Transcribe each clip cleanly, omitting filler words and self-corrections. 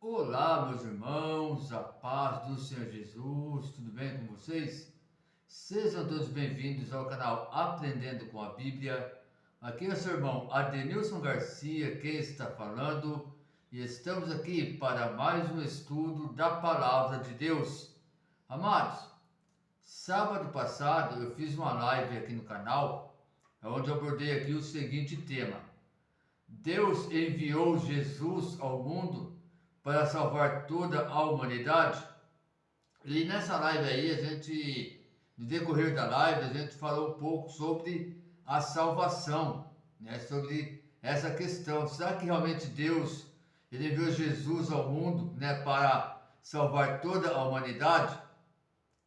Olá, meus irmãos, a paz do Senhor Jesus, tudo bem com vocês? Sejam todos bem-vindos ao canal Aprendendo com a Bíblia. Aqui é o seu irmão Adenilson Garcia, quem está falando, e estamos aqui para mais um estudo da Palavra de Deus. Amados, sábado passado eu fiz uma live aqui no canal, onde eu abordei aqui o seguinte tema: Deus enviou Jesus ao mundo para salvar toda a humanidade. E nessa live aí, no decorrer da live, a gente falou um pouco sobre a salvação, né? Sobre essa questão. Será que realmente Deus ele enviou Jesus ao mundo, né, para salvar toda a humanidade?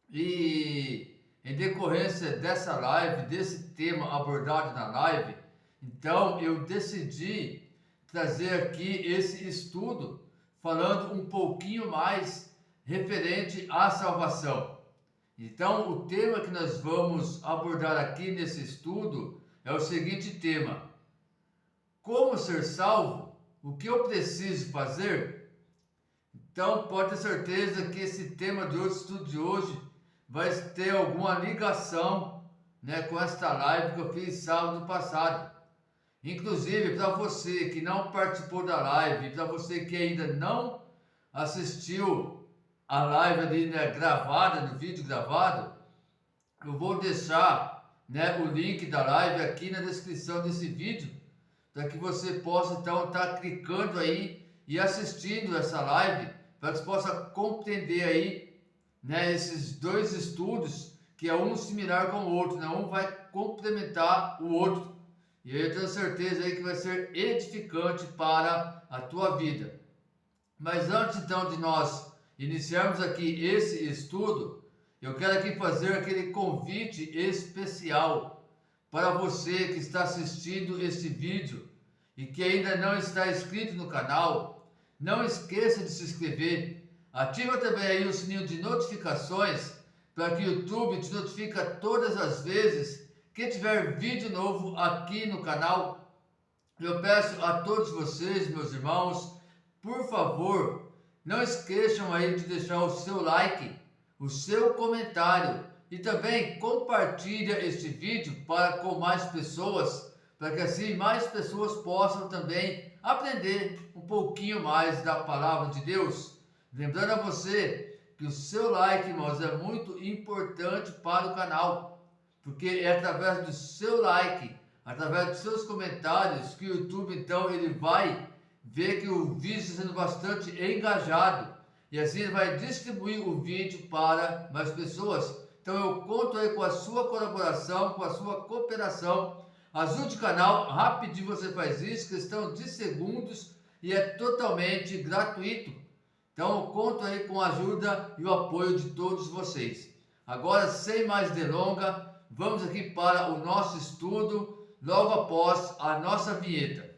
E em decorrência dessa live, desse tema abordado na live, então eu decidi trazer aqui esse estudo falando um pouquinho mais referente à salvação. Então, o tema que nós vamos abordar aqui nesse estudo é o seguinte tema: como ser salvo? O que eu preciso fazer? Então, pode ter certeza que esse tema do estudo de hoje vai ter alguma ligação, né, com esta live que eu fiz sábado passado. Inclusive, para você que não participou da live, para você que ainda não assistiu a live ali, né, gravada, no vídeo gravado, eu vou deixar, né, o link da live aqui na descrição desse vídeo, para que você possa então estar clicando aí e assistindo essa live, para que você possa compreender aí, né, esses dois estudos, que é um similar com o outro, né, um vai complementar o outro. E eu tenho certeza aí que vai ser edificante para a tua vida. Mas antes então de nós iniciarmos aqui esse estudo, eu quero aqui fazer aquele convite especial para você que está assistindo este vídeo e que ainda não está inscrito no canal. Não esqueça de se inscrever. Ativa também aí o sininho de notificações para que o YouTube te notifique todas as vezes que tiver vídeo novo aqui no canal. Eu peço a todos vocês, meus irmãos, por favor, não esqueçam aí de deixar o seu like, o seu comentário e também compartilha este vídeo para com mais pessoas, para que assim mais pessoas possam também aprender um pouquinho mais da palavra de Deus. Lembrando a você que o seu like, irmãos, é muito importante para o canal, porque é através do seu like, através dos seus comentários, que o YouTube então ele vai ver que o vídeo está sendo bastante engajado, e assim ele vai distribuir o vídeo para mais pessoas. Então eu conto aí com a sua colaboração, com a sua cooperação. Ajude o canal, rapidinho você faz isso, questão de segundos, e é totalmente gratuito. Então eu conto aí com a ajuda e o apoio de todos vocês. Agora, sem mais delongas, vamos aqui para o nosso estudo, logo após a nossa vinheta.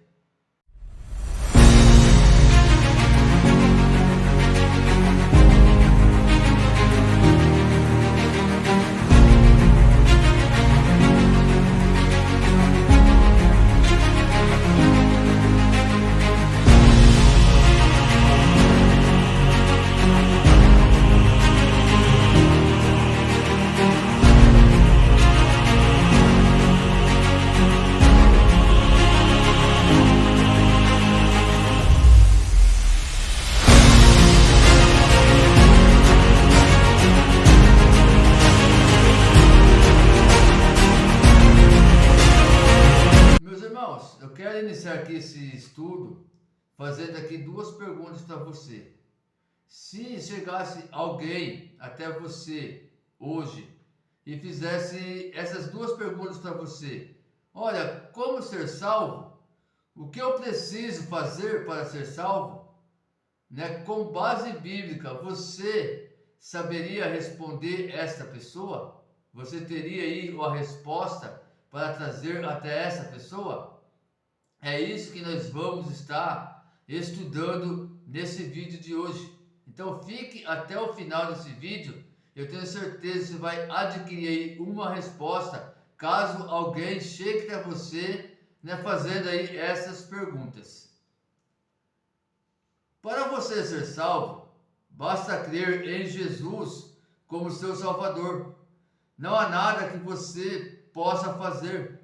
Eu quero iniciar aqui esse estudo fazendo aqui duas perguntas para você. Se chegasse alguém até você hoje e fizesse essas duas perguntas para você: olha, como ser salvo? O que eu preciso fazer para ser salvo? Né? Com base bíblica, você saberia responder esta pessoa? Você teria aí a resposta para trazer até essa pessoa? É isso que nós vamos estar estudando nesse vídeo de hoje. Então fique até o final desse vídeo. Eu tenho certeza que você vai adquirir aí uma resposta caso alguém chegue até você, né, fazendo aí essas perguntas. Para você ser salvo, basta crer em Jesus como seu Salvador. Não há nada que você possa fazer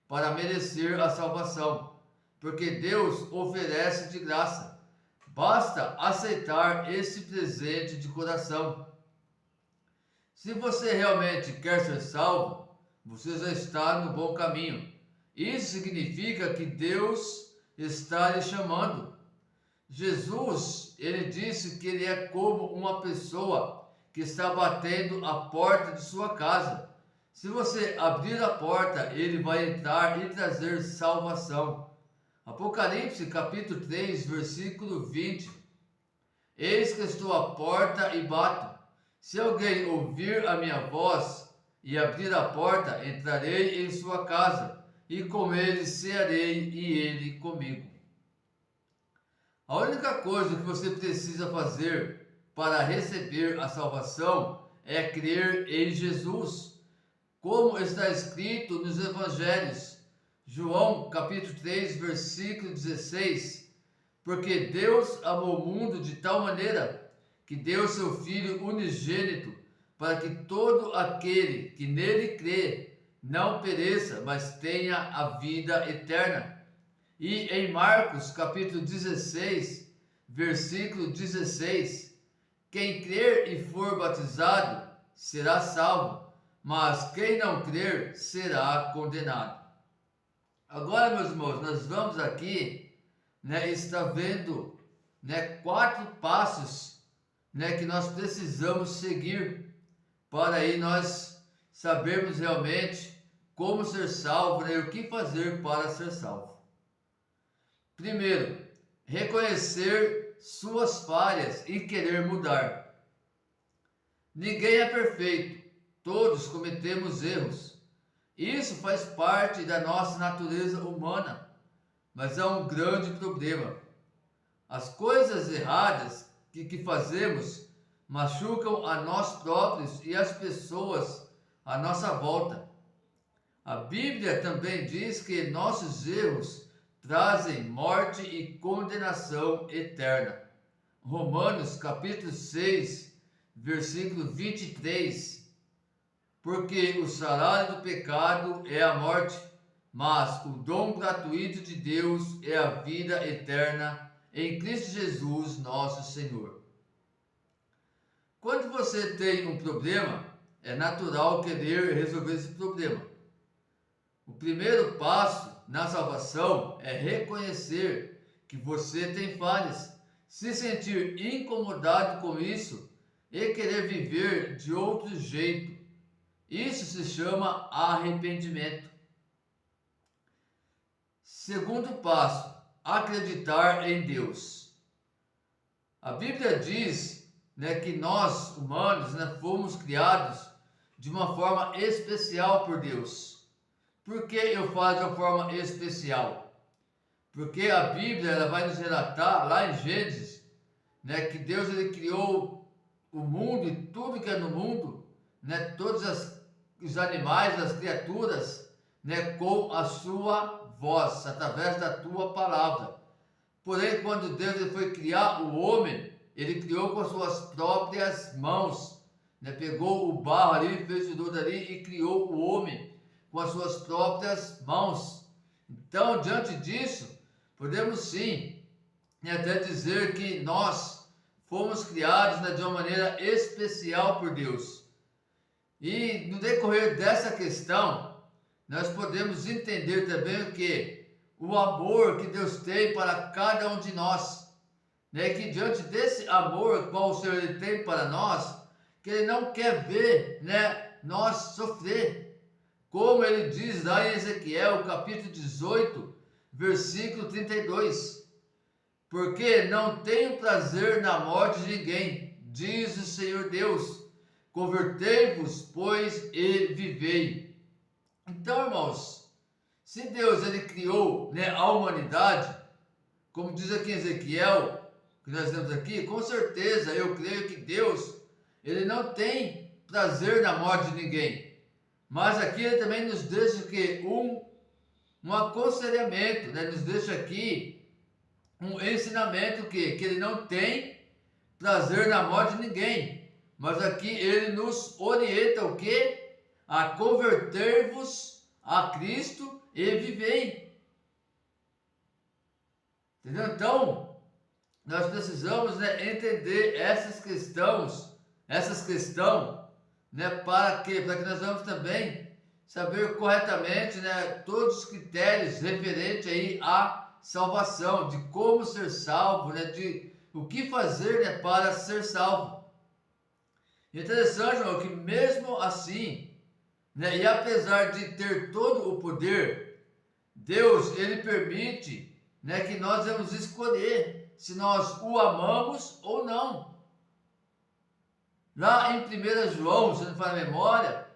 para merecer a salvação, porque Deus oferece de graça. Basta aceitar esse presente de coração. Se você realmente quer ser salvo, você já está no bom caminho. Isso significa que Deus está lhe chamando. Jesus, ele disse que ele é como uma pessoa que está batendo a porta de sua casa. Se você abrir a porta, ele vai entrar e trazer salvação. Apocalipse capítulo 3, versículo 20. Eis que estou à porta e bato. Se alguém ouvir a minha voz e abrir a porta, entrarei em sua casa, e com ele cearei e ele comigo. A única coisa que você precisa fazer para receber a salvação é crer em Jesus, como está escrito nos Evangelhos. João capítulo 3, versículo 16. Porque Deus amou o mundo de tal maneira que deu seu Filho unigênito, para que todo aquele que nele crê não pereça, mas tenha a vida eterna. E em Marcos capítulo 16, versículo 16, quem crer e for batizado será salvo, mas quem não crer será condenado. Agora, meus irmãos, nós vamos aqui, estar vendo, 4 passos, que nós precisamos seguir para aí nós sabermos realmente como ser salvo, e o que fazer para ser salvo. Primeiro, reconhecer suas falhas e querer mudar. Ninguém é perfeito, todos cometemos erros. Isso faz parte da nossa natureza humana, mas é um grande problema. As coisas erradas que fazemos machucam a nós próprios e as pessoas à nossa volta. A Bíblia também diz que nossos erros trazem morte e condenação eterna. Romanos capítulo 6, versículo 23. Porque o salário do pecado é a morte, mas o dom gratuito de Deus é a vida eterna em Cristo Jesus, nosso Senhor. Quando você tem um problema, é natural querer resolver esse problema. O primeiro passo na salvação é reconhecer que você tem falhas, se sentir incomodado com isso e querer viver de outro jeito. Isso se chama arrependimento. Segundo passo, acreditar em Deus. A Bíblia diz, que nós, humanos, fomos criados de uma forma especial por Deus. Por que eu falo de uma forma especial? Porque a Bíblia ela vai nos relatar, lá em Gênesis, que Deus ele criou o mundo e tudo que é no mundo, todos os animais, as criaturas, com a sua voz, através da tua palavra. Porém, quando Deus ele foi criar o homem, ele criou com as suas próprias mãos, pegou o barro ali, fez tudo ali e criou o homem com as suas próprias mãos. Então, diante disso, podemos sim, até dizer que nós fomos criados de uma maneira especial por Deus. E no decorrer dessa questão, nós podemos entender também o que? O amor que Deus tem para cada um de nós. Que diante desse amor qual o Senhor ele tem para nós, que Ele não quer ver nós sofrer. Como Ele diz lá em Ezequiel, capítulo 18, versículo 32. Porque não tenho prazer na morte de ninguém, diz o Senhor Deus. Convertei-vos, pois, e vivei. Então, irmãos, se Deus ele criou a humanidade, como diz aqui em Ezequiel, que nós temos aqui, com certeza eu creio que Deus ele não tem prazer na morte de ninguém. Mas aqui ele também nos deixa que um aconselhamento, nos deixa aqui um ensinamento que ele não tem prazer na morte de ninguém, mas aqui ele nos orienta o quê? A converter-vos a Cristo e vivei. Entendeu? Então, nós precisamos, né, entender essas questões, né, para quê? Para que nós vamos também saber corretamente, né, todos os critérios referentes aí à salvação, de como ser salvo, né, de o que fazer, né, para ser salvo. Interessante, irmão, que mesmo assim, né, e apesar de ter todo o poder, Deus, ele permite, né, que nós vamos escolher se nós o amamos ou não. Lá em 1 João, se não for a memória,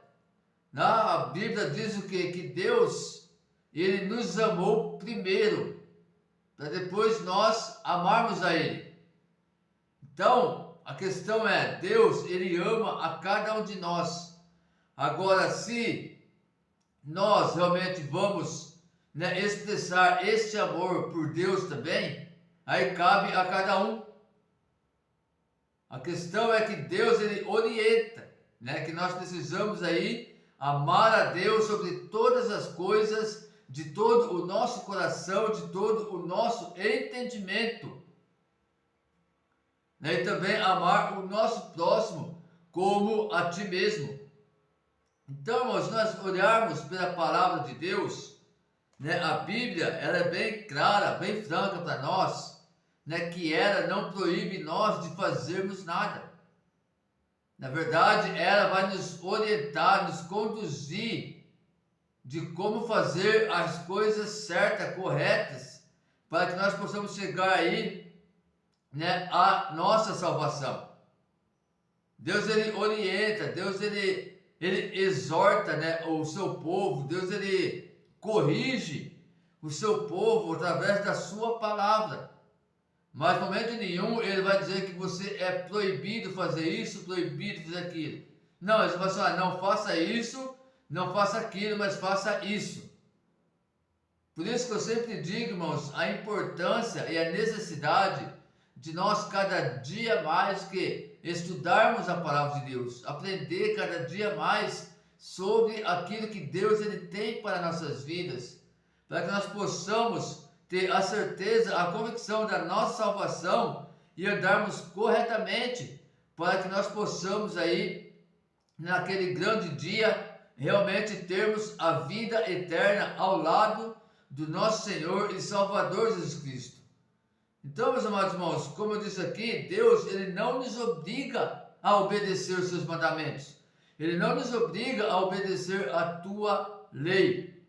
a Bíblia diz o quê? Que Deus, ele nos amou primeiro, para depois nós amarmos a ele. Então, a questão é, Deus, ele ama a cada um de nós. Agora, se nós realmente vamos, né, expressar este amor por Deus também, aí cabe a cada um. A questão é que Deus, ele orienta, né, que nós precisamos aí amar a Deus sobre todas as coisas, de todo o nosso coração, de todo o nosso entendimento, né, e também amar o nosso próximo como a ti mesmo. Então, irmãos, se nós olharmos pela palavra de Deus, né, a Bíblia, ela é bem clara, bem franca para nós, né, que ela não proíbe nós de fazermos nada. Na verdade, ela vai nos orientar, nos conduzir de como fazer as coisas certas, corretas, para que nós possamos chegar aí, né, à nossa salvação. Deus, ele orienta, Deus, ele exorta, né, o seu povo, Deus, ele corrige o seu povo através da sua palavra. Mas em momento nenhum ele vai dizer que você é proibido fazer isso, proibido fazer aquilo. Não, ele vai falar, não faça isso, não faça aquilo, mas faça isso. Por isso que eu sempre digo, irmãos, a importância e a necessidade de nós cada dia mais que estudarmos a palavra de Deus, aprender cada dia mais sobre aquilo que Deus, ele tem para nossas vidas, para que nós possamos ter a certeza, a convicção da nossa salvação e andarmos corretamente, para que nós possamos aí, naquele grande dia, realmente termos a vida eterna ao lado do nosso Senhor e Salvador Jesus Cristo. Então, meus amados irmãos, como eu disse aqui, Deus, ele não nos obriga a obedecer os seus mandamentos. Ele não nos obriga a obedecer a tua lei.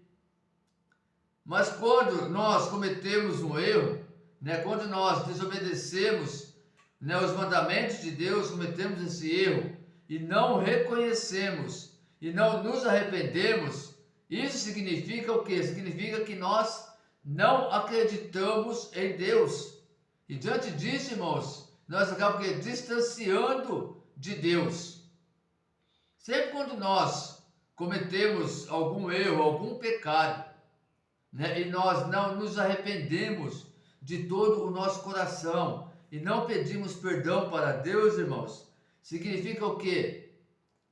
Mas quando nós cometemos um erro, né, quando nós desobedecemos, né, os mandamentos de Deus, cometemos esse erro e não reconhecemos e não nos arrependemos, isso significa o quê? Significa que nós não acreditamos em Deus. E diante disso, irmãos, nós acabamos distanciando de Deus. Sempre quando nós cometemos algum erro, algum pecado, né, e nós não nos arrependemos de todo o nosso coração e não pedimos perdão para Deus, irmãos, significa o quê?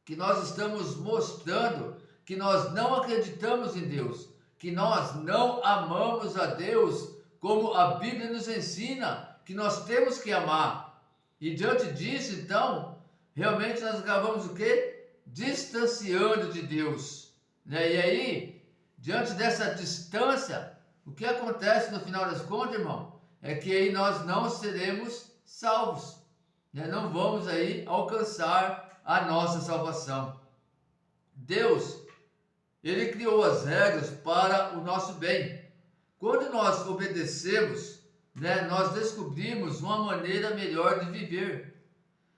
Que nós estamos mostrando que nós não acreditamos em Deus, que nós não amamos a Deus como a Bíblia nos ensina que nós temos que amar. E diante disso, então, realmente nós acabamos o quê? Distanciando de Deus, né? E aí, diante dessa distância, o que acontece no final das contas, irmão, é que aí nós não seremos salvos, né? Não vamos aí alcançar a nossa salvação. Deus, ele criou as regras para o nosso bem. Quando nós obedecemos, né, nós descobrimos uma maneira melhor de viver.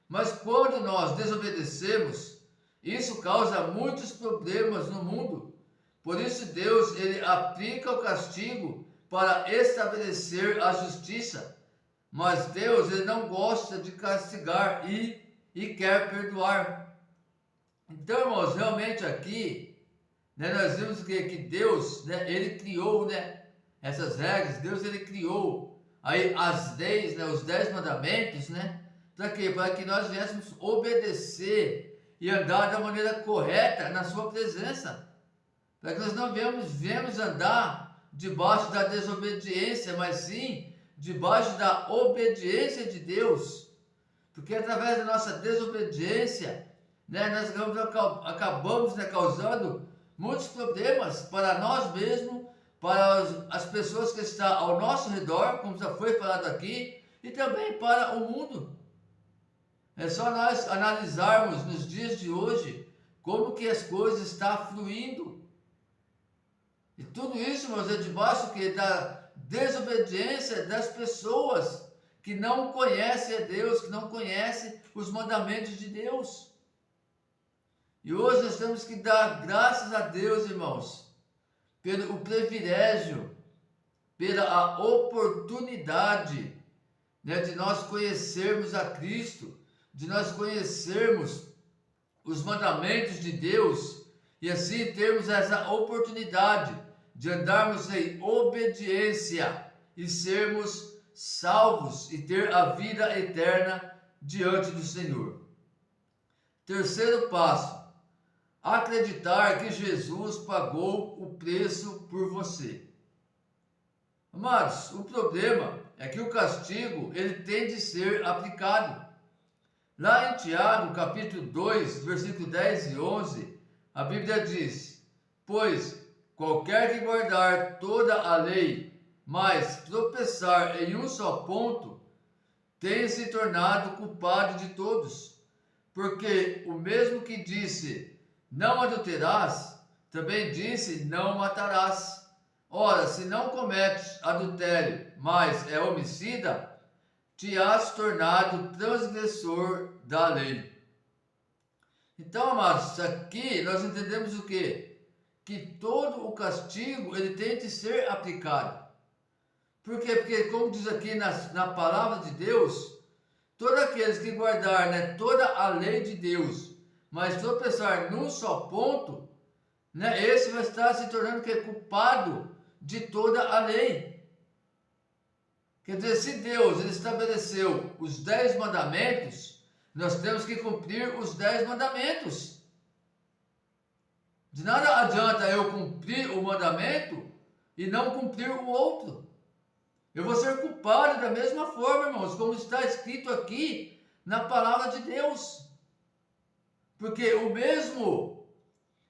Mas quando nós desobedecemos, isso causa muitos problemas no mundo. Por isso Deus, ele aplica o castigo para estabelecer a justiça. Mas Deus, ele não gosta de castigar e quer perdoar. Então, irmãos, realmente aqui, né, nós vimos que Deus, né, ele criou, né, essas regras. Deus, ele criou aí as leis, né, os 10 mandamentos, né? Para quê? Para que nós viéssemos obedecer e andar da maneira correta na sua presença. Para que nós não viemos andar debaixo da desobediência, mas sim debaixo da obediência de Deus. Porque através da nossa desobediência, né, nós acabamos, né, causando muitos problemas para nós mesmos, para as pessoas que estão ao nosso redor, como já foi falado aqui, e também para o mundo. É só nós analisarmos nos dias de hoje como que as coisas estão fluindo. E tudo isso, irmãos, é debaixo da desobediência das pessoas que não conhecem a Deus, que não conhecem os mandamentos de Deus. E hoje nós temos que dar graças a Deus, irmãos, pelo privilégio, pela oportunidade, né, de nós conhecermos a Cristo, de nós conhecermos os mandamentos de Deus e assim termos essa oportunidade de andarmos em obediência e sermos salvos e ter a vida eterna diante do Senhor. Terceiro passo: acreditar que Jesus pagou o preço por você. Amados, o problema é que o castigo ele tem de ser aplicado. Lá em Tiago, capítulo 2, versículo 10 e 11, a Bíblia diz: pois qualquer que guardar toda a lei, mas tropeçar em um só ponto, tem se tornado culpado de todos. Porque o mesmo que disse, não adulterarás, também disse, não matarás. Ora, se não cometes adultério, mas é homicida, te has tornado transgressor da lei. Então, amados, aqui nós entendemos o quê? Que todo o castigo ele tem de ser aplicado. Por quê? Porque, como diz aqui na palavra de Deus, todos aqueles que guardar, né, toda a lei de Deus, mas tropeçar num só ponto, né, esse vai estar se tornando culpado de toda a lei. Quer dizer, se Deus ele estabeleceu os 10 mandamentos, nós temos que cumprir os 10 mandamentos. De nada adianta eu cumprir o mandamento e não cumprir o outro. Eu vou ser culpado da mesma forma, irmãos, como está escrito aqui na palavra de Deus. Porque o mesmo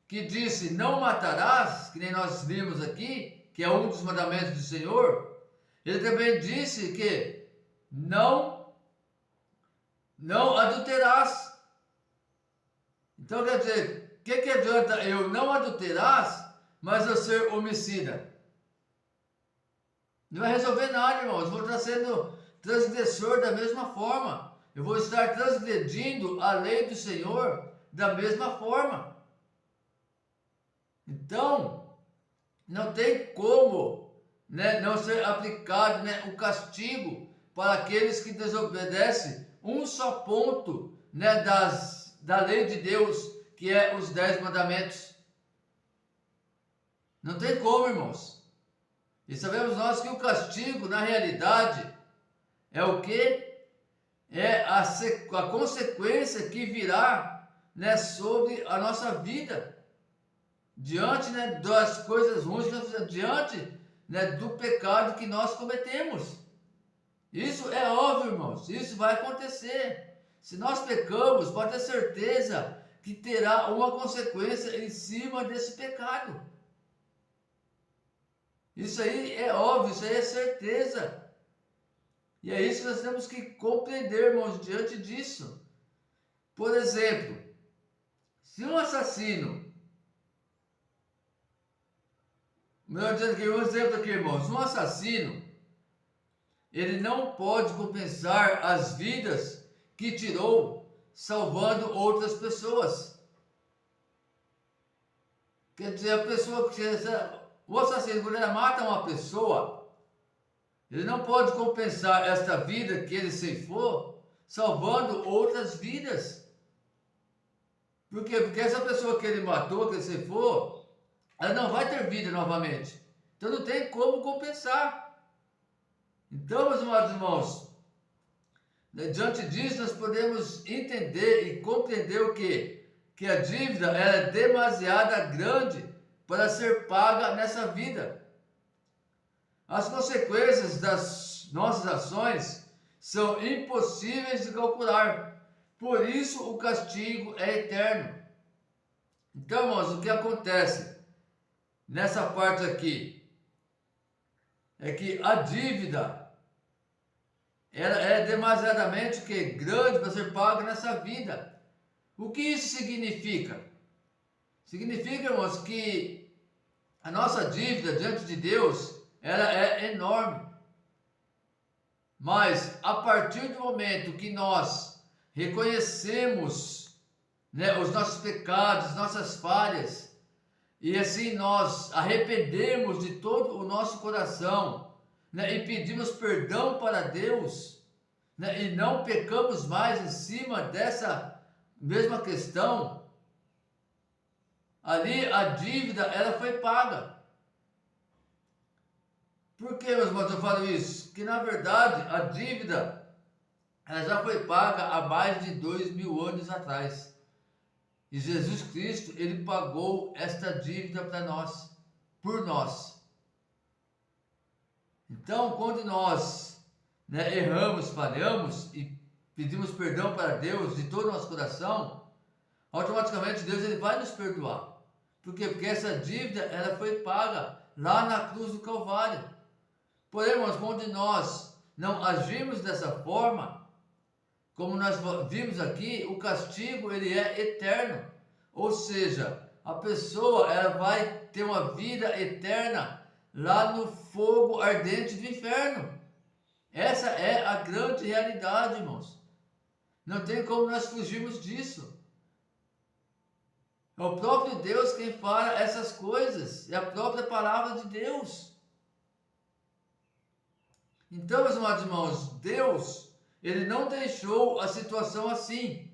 que disse não matarás, que nem nós vimos aqui, que é um dos mandamentos do Senhor, ele também disse que não adulterarás. Então quer dizer, o que adianta eu não adulterar, mas eu ser homicida? Não vai resolver nada, irmãos. Eu vou estar sendo transgressor da mesma forma. Eu vou estar transgredindo a lei do Senhor da mesma forma. Então, não tem como, né, não ser aplicado, né, o castigo para aqueles que desobedecem um só ponto, né, da lei de Deus, que é os 10 mandamentos. Não tem como, irmãos. E sabemos nós que o castigo, na realidade, é o que? É a consequência que virá, né, sobre a nossa vida. Diante, né, das coisas ruins, diante, né, do pecado que nós cometemos. Isso é óbvio, irmãos. Isso vai acontecer. Se nós pecamos, pode ter certeza que terá uma consequência em cima desse pecado. Isso aí é óbvio, isso aí é certeza. E é isso que nós temos que compreender, irmãos, diante disso. Por exemplo, se um assassino, melhor dizendo aqui, um exemplo aqui, irmãos, um assassino, ele não pode compensar as vidas que tirou, salvando outras pessoas. Quer dizer, a pessoa que... O assassino, quando ele mata uma pessoa, ele não pode compensar esta vida que ele ceifou, salvando outras vidas. Por quê? Porque essa pessoa que ele matou, que ele ceifou, ela não vai ter vida novamente. Então não tem como compensar. Então, meus amados irmãos, diante disso nós podemos entender e compreender o quê? Que a dívida é demasiado grande para ser paga nessa vida. As consequências das nossas ações são impossíveis de calcular. Por isso o castigo é eterno. Então, irmãos, o que acontece nessa parte aqui é que a dívida ela é demasiadamente grande para ser paga nessa vida. O que isso significa? Significa, irmãos, que a nossa dívida diante de Deus ela é enorme. Mas a partir do momento que nós reconhecemos, né, os nossos pecados, nossas falhas, e assim nós arrependemos de todo o nosso coração, né, e pedimos perdão para Deus, né, e não pecamos mais em cima dessa mesma questão, ali a dívida ela foi paga. Por que, meus irmãos, eu falo isso? Que na verdade a dívida ela já foi paga há mais de 2000 anos atrás. E Jesus Cristo, ele pagou esta dívida para nós, por nós. Então, quando nós, né, erramos, falhamos e pedimos perdão para Deus de todo o nosso coração, automaticamente Deus ele vai nos perdoar. Por quê? Porque essa dívida ela foi paga lá na cruz do Calvário. Porém, irmãos, quando nós não agimos dessa forma, como nós vimos aqui, o castigo ele é eterno. Ou seja, a pessoa ela vai ter uma vida eterna lá no fogo ardente do inferno. Essa é a grande realidade, irmãos. Não tem como nós fugirmos disso. É o próprio Deus quem fala essas coisas. É a própria palavra de Deus. Então, meus amados irmãos, Deus, ele não deixou a situação assim.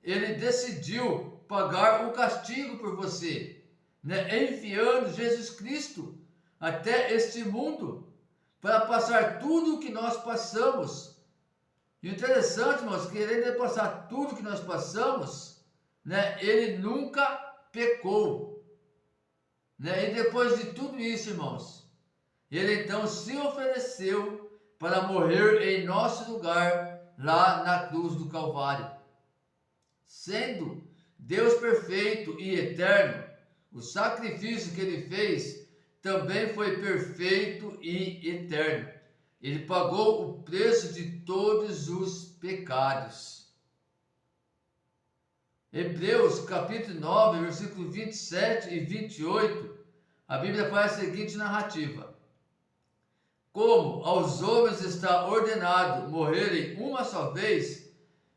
Ele decidiu pagar o castigo por você, né? Enviando Jesus Cristo até este mundo para passar tudo o que nós passamos. E o interessante, irmãos, que ele passar tudo o que nós passamos, né? Ele nunca pecou, né? E depois de tudo isso, irmãos, ele então se ofereceu para morrer em nosso lugar lá na cruz do Calvário. Sendo Deus perfeito e eterno, o sacrifício que ele fez também foi perfeito e eterno. Ele pagou o preço de todos os pecados. Hebreus capítulo 9, versículo 27 e 28, a Bíblia faz a seguinte narrativa: como aos homens está ordenado morrerem uma só vez,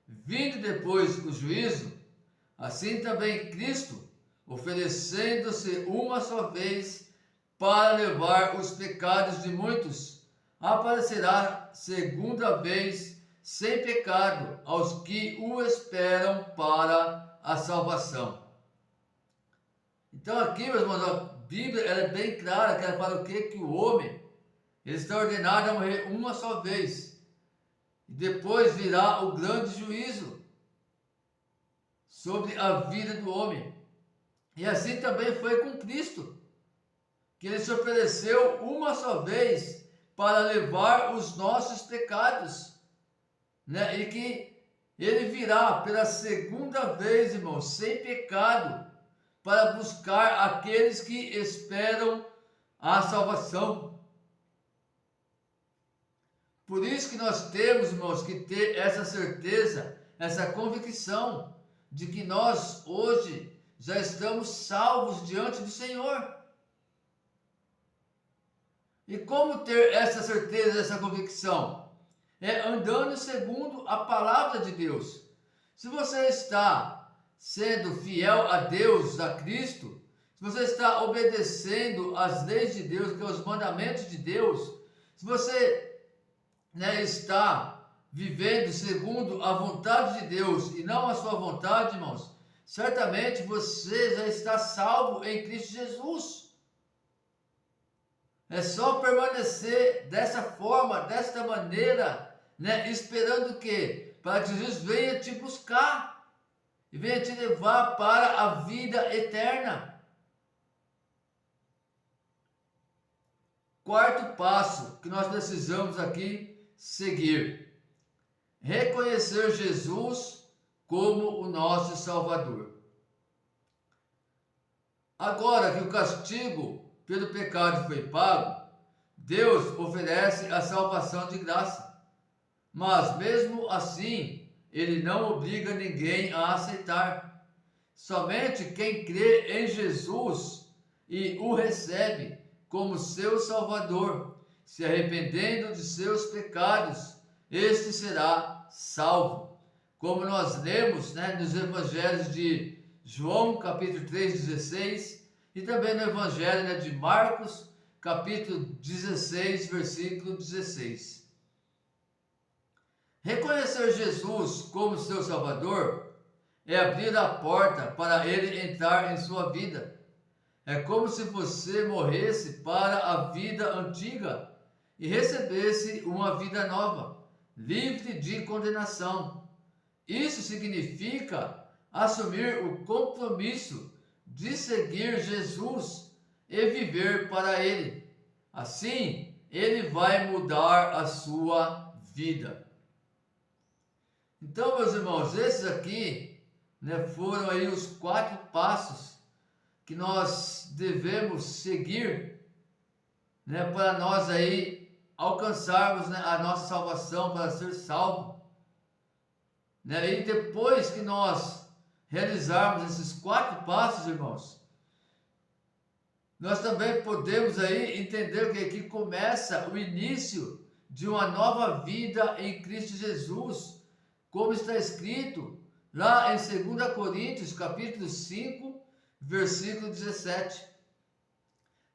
vindo depois o juízo, assim também Cristo, oferecendo-se uma só vez para levar os pecados de muitos, aparecerá segunda vez sem pecado aos que o esperam para a salvação. Então aqui, meus irmãos, a Bíblia ela é bem clara, que ela fala o quê? Que o homem ele está ordenado a morrer uma só vez. E depois virá o grande juízo sobre a vida do homem. E assim também foi com Cristo, que ele se ofereceu uma só vez para levar os nossos pecados, né? E que ele virá pela segunda vez, irmãos, sem pecado, para buscar aqueles que esperam a salvação. Por isso que nós temos, irmãos, que ter essa certeza, essa convicção de que nós hoje já estamos salvos diante do Senhor. E como ter essa certeza, essa convicção? É andando segundo a palavra de Deus. Se você está sendo fiel a Deus, a Cristo, se você está obedecendo às leis de Deus, que são os mandamentos de Deus, se você está vivendo segundo a vontade de Deus e não a sua vontade, irmãos, certamente você já está salvo em Cristo Jesus. É só permanecer dessa forma, desta maneira, né? Esperando o quê? Para que Jesus venha te buscar e venha te levar para a vida eterna. Quarto passo que nós precisamos aqui seguir: reconhecer Jesus como o nosso Salvador. Agora que o castigo pelo pecado foi pago, Deus oferece a salvação de graça. Mas mesmo assim, Ele não obriga ninguém a aceitar. Somente quem crê em Jesus e o recebe como seu Salvador, se arrependendo de seus pecados, este será salvo. Como nós lemos, né, nos evangelhos de João, capítulo 3, 16, e também no evangelho, né, de Marcos, capítulo 16, versículo 16. Reconhecer Jesus como seu Salvador é abrir a porta para Ele entrar em sua vida. É como se você morresse para a vida antiga e recebesse uma vida nova, livre de condenação. Isso significa assumir o compromisso de seguir Jesus e viver para Ele. Assim, Ele vai mudar a sua vida. Então, meus irmãos, esses aqui, né, foram aí os 4 passos que nós devemos seguir, né, para nós aí alcançarmos, né, a nossa salvação, para ser salvo, né? E depois que nós realizarmos esses 4 passos, irmãos, nós também podemos aí entender que aqui começa o início de uma nova vida em Cristo Jesus, como está escrito lá em 2 Coríntios, capítulo 5, versículo 17.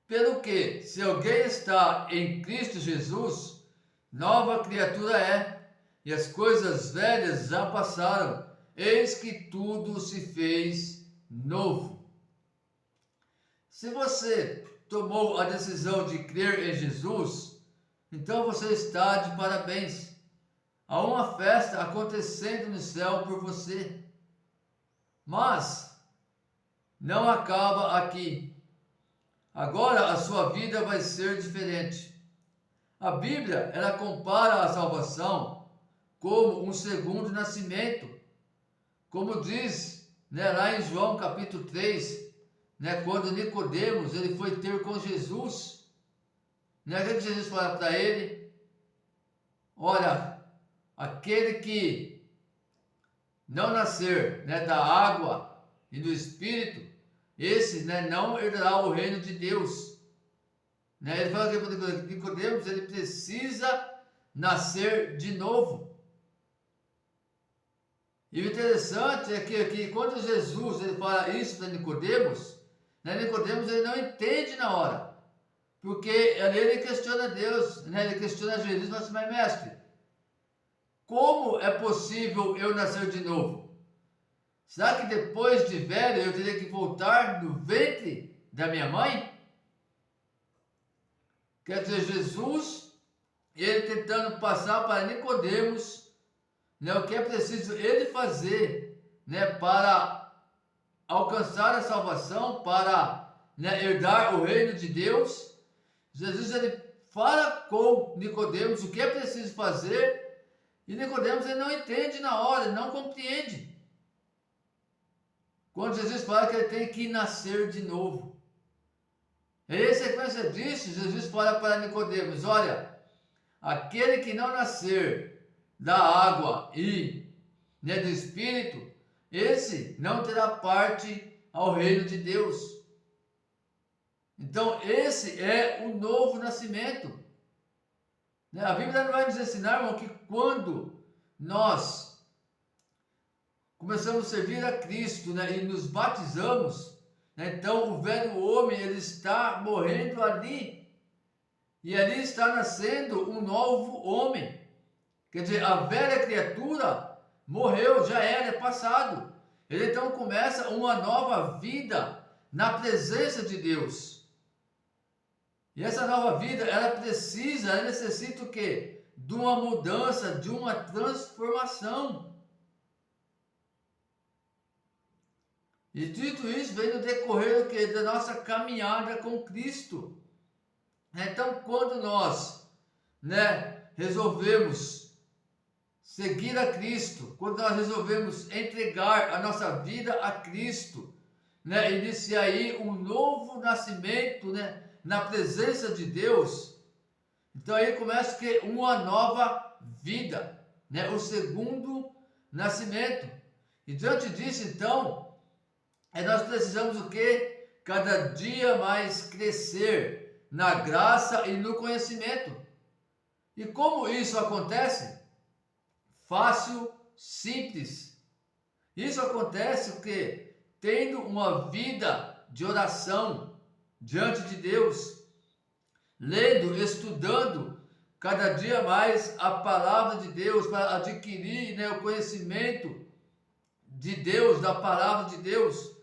Pelo que, se alguém está em Cristo Jesus, nova criatura é, e as coisas velhas já passaram, eis que tudo se fez novo. Se você tomou a decisão de crer em Jesus, então você está de parabéns. Há uma festa acontecendo no céu por você. Mas não acaba aqui. Agora a sua vida vai ser diferente. A Bíblia, ela compara a salvação como um segundo nascimento. Como diz, né, lá em João capítulo 3, né, quando Nicodemos ele foi ter com Jesus, né, o que Jesus fala para ele? Olha, aquele que não nascer, né, da água e do Espírito, esse, né, não herdará o reino de Deus. Né? Ele fala que Nicodemos ele precisa nascer de novo. E o interessante é que quando Jesus ele fala isso para Nicodemos, né, Nicodemos ele não entende na hora, porque ali ele questiona Deus, né, ele questiona Jesus, mas mestre, como é possível eu nascer de novo? Será que depois de velho eu teria que voltar no ventre da minha mãe? Quer dizer, Jesus, ele tentando passar para Nicodemos, né, o que é preciso ele fazer, né, para alcançar a salvação, para, né, herdar o reino de Deus. Jesus ele fala com Nicodemos o que é preciso fazer, e Nicodemos ele não entende na hora, ele não compreende. Quando Jesus fala que ele tem que nascer de novo. E em sequência disso, Jesus fala para Nicodemos: olha, aquele que não nascer da água e, né, do Espírito, esse não terá parte ao reino de Deus. Então, esse é o novo nascimento. A Bíblia vai nos ensinar, irmão, que quando nós começamos a servir a Cristo, né, e nos batizamos, né, então o velho homem ele está morrendo ali, e ali está nascendo um novo homem. Quer dizer, a velha criatura morreu, já era, é passado. Ele então começa uma nova vida na presença de Deus. E essa nova vida, ela necessita o quê? De uma mudança, de uma transformação. E tudo isso vem no decorrer do quê? Da nossa caminhada com Cristo. Então, quando nós, resolvemos seguir a Cristo, quando nós resolvemos entregar a nossa vida a Cristo, iniciar aí um novo nascimento, na presença de Deus, então aí começa que uma nova vida, o segundo nascimento. E diante disso, então, nós precisamos o quê? Cada dia mais crescer na graça e no conhecimento. E como isso acontece? Fácil, simples. Isso acontece o quê? Tendo uma vida de oração diante de Deus, lendo, estudando cada dia mais a palavra de Deus, para adquirir o conhecimento de Deus, da palavra de Deus,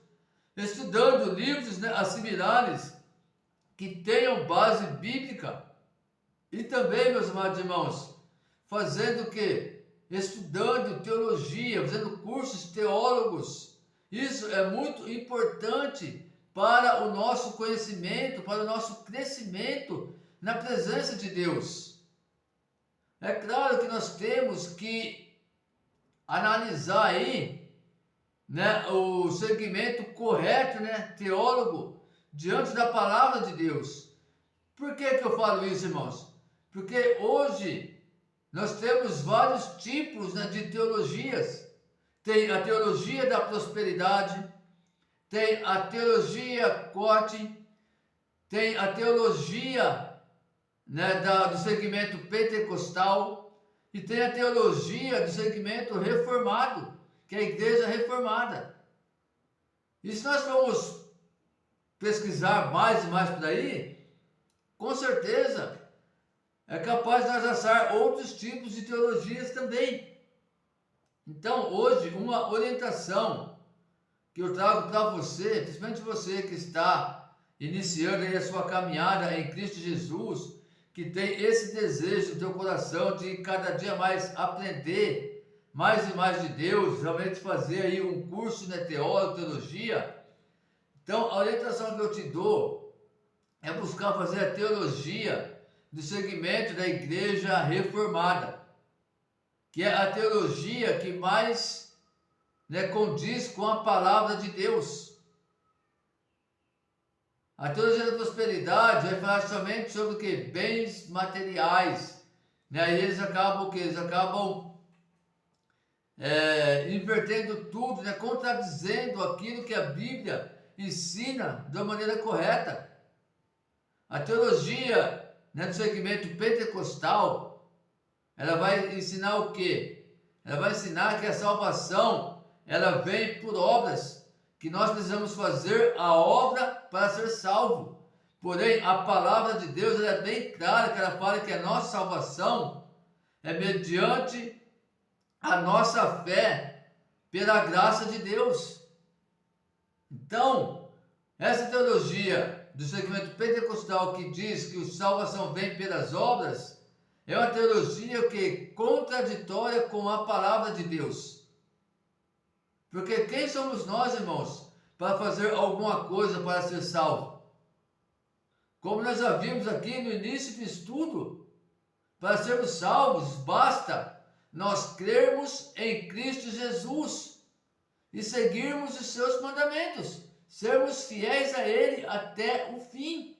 estudando livros assimilares que tenham base bíblica, e também, meus amados irmãos, fazendo o quê? Estudando teologia, fazendo cursos teólogos. Isso é muito importante para o nosso conhecimento, para o nosso crescimento na presença de Deus. É claro que nós temos que analisar aí, o segmento correto, teólogo, diante da palavra de Deus. Por que eu falo isso, irmãos? Porque hoje nós temos vários tipos de teologias. Tem a teologia da prosperidade, tem a teologia coaching, tem a teologia do segmento pentecostal e tem a teologia do segmento reformado, que é a igreja reformada. E se nós formos pesquisar mais e mais por aí, com certeza é capaz de nós achar outros tipos de teologias também. Então, hoje, uma orientação que eu trago para você, principalmente você que está iniciando aí a sua caminhada em Cristo Jesus, que tem esse desejo no teu coração de cada dia mais aprender mais e mais de Deus, realmente fazer aí um curso de teologia. Então, a orientação que eu te dou é buscar fazer a teologia do segmento da igreja reformada, que é a teologia que mais condiz com a palavra de Deus. A teologia da prosperidade vai falar somente sobre o que? Bens materiais. E eles acabam o que? Eles acabam invertendo tudo, contradizendo aquilo que a Bíblia ensina de uma maneira correta. A teologia do segmento pentecostal, ela vai ensinar o quê? Ela vai ensinar que a salvação, ela vem por obras, que nós precisamos fazer a obra para ser salvo. Porém, a palavra de Deus ela é bem clara, que ela fala que a nossa salvação é mediante a nossa fé, pela graça de Deus. Então, essa teologia do segmento pentecostal que diz que a salvação vem pelas obras, é uma teologia que é contraditória com a palavra de Deus. Porque quem somos nós, irmãos, para fazer alguma coisa para ser salvo? Como nós já vimos aqui no início do estudo, para sermos salvos, basta nós crermos em Cristo Jesus e seguirmos os seus mandamentos, sermos fiéis a Ele até o fim.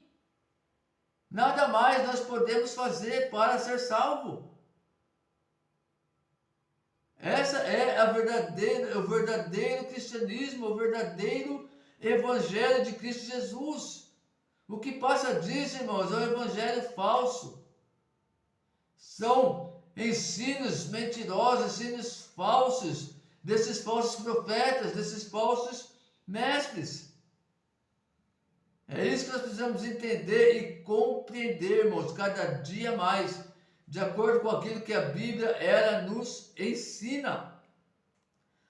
Nada mais nós podemos fazer para ser salvo. Essa é o verdadeiro cristianismo, o verdadeiro evangelho de Cristo Jesus. O que passa disso, irmãos, é um evangelho falso. São ensinos mentirosos, ensinos falsos, desses falsos profetas, desses falsos mestres. É isso que nós precisamos entender e compreender, irmãos, cada dia mais, de acordo com aquilo que a Bíblia ela nos ensina.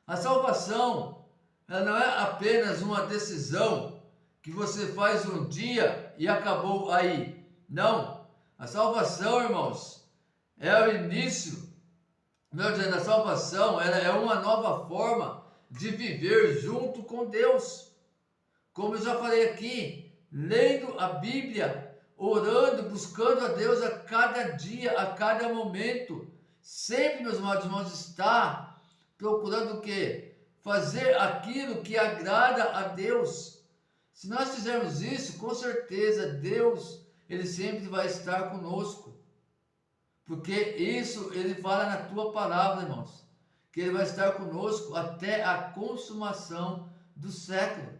A salvação, ela não é apenas uma decisão que você faz um dia e acabou aí. Não, a salvação, irmãos, é o início. Meu Deus, a salvação ela é uma nova forma de viver junto com Deus. Como eu já falei aqui, lendo a Bíblia, orando, buscando a Deus a cada dia, a cada momento. Sempre, meus amados irmãos, está procurando o quê? Fazer aquilo que agrada a Deus. Se nós fizermos isso, com certeza Deus, Ele sempre vai estar conosco. Porque isso Ele fala na tua palavra, irmãos. Que Ele vai estar conosco até a consumação do século.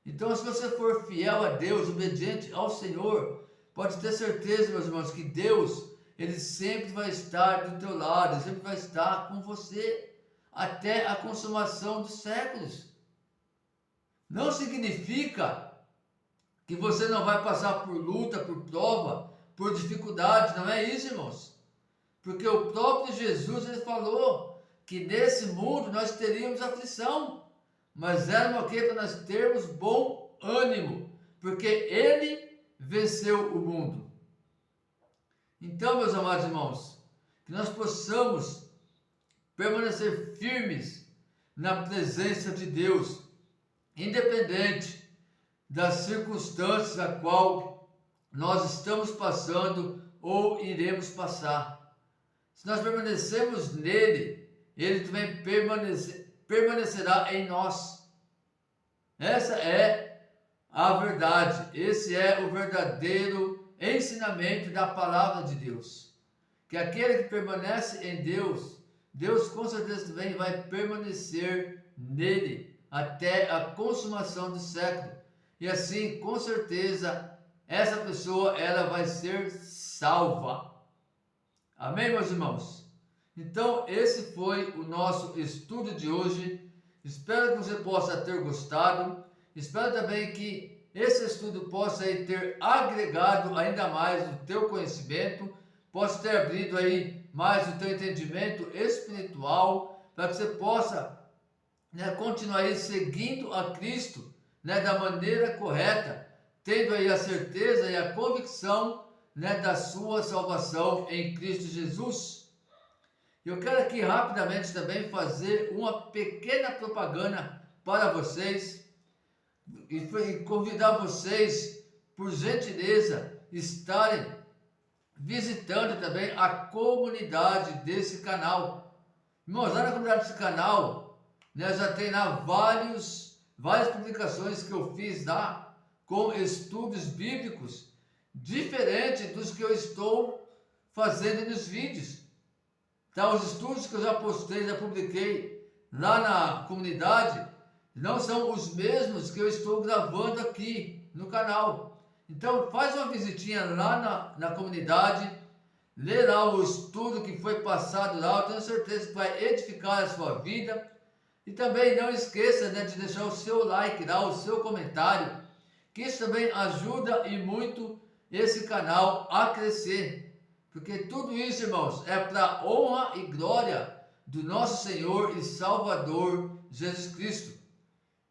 Então, se você for fiel a Deus, obediente ao Senhor, pode ter certeza, meus irmãos, que Deus, Ele sempre vai estar do teu lado, Ele sempre vai estar com você até a consumação dos séculos. Não significa que você não vai passar por luta, por prova, por dificuldade, não é isso, irmãos? Porque o próprio Jesus, Ele falou que nesse mundo nós teríamos aflição, mas era o que? Para nós termos bom ânimo, porque Ele venceu o mundo. Então, meus amados irmãos, que nós possamos permanecer firmes na presença de Deus, independente das circunstâncias a qual nós estamos passando ou iremos passar. Se nós permanecermos nele, ele também permanecerá em nós. Essa é a verdade, esse é o verdadeiro ensinamento da palavra de Deus. Que aquele que permanece em Deus, Deus com certeza também vai permanecer nele até a consumação do século. E assim, com certeza, essa pessoa ela vai ser salva. Amém, meus irmãos? Então, esse foi o nosso estudo de hoje. Espero que você possa ter gostado. Espero também que esse estudo possa aí ter agregado ainda mais o teu conhecimento, possa ter abrido aí mais o teu entendimento espiritual, para que você possa, continuar aí seguindo a Cristo, da maneira correta, tendo aí a certeza e a convicção, da sua salvação em Cristo Jesus. Eu quero aqui rapidamente também fazer uma pequena propaganda para vocês e convidar vocês, por gentileza, estarem visitando também a comunidade desse canal. Irmãos, lá na comunidade desse canal, já tem lá várias publicações que eu fiz lá, com estudos bíblicos, diferentes dos que eu estou fazendo nos vídeos. Então, os estudos que eu já postei, já publiquei lá na comunidade, não são os mesmos que eu estou gravando aqui no canal. Então, faz uma visitinha lá na comunidade, lê lá o estudo que foi passado lá, eu tenho certeza que vai edificar a sua vida. E também não esqueça, de deixar o seu like lá, o seu comentário, que isso também ajuda e muito esse canal a crescer. Porque tudo isso, irmãos, é para honra e glória do nosso Senhor e Salvador Jesus Cristo.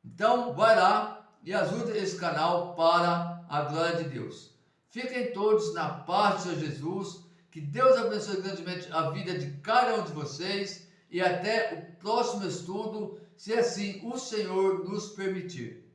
Então, vai lá e ajude esse canal para a glória de Deus. Fiquem todos na paz do Senhor Jesus, que Deus abençoe grandemente a vida de cada um de vocês e até o próximo estudo, se assim o Senhor nos permitir.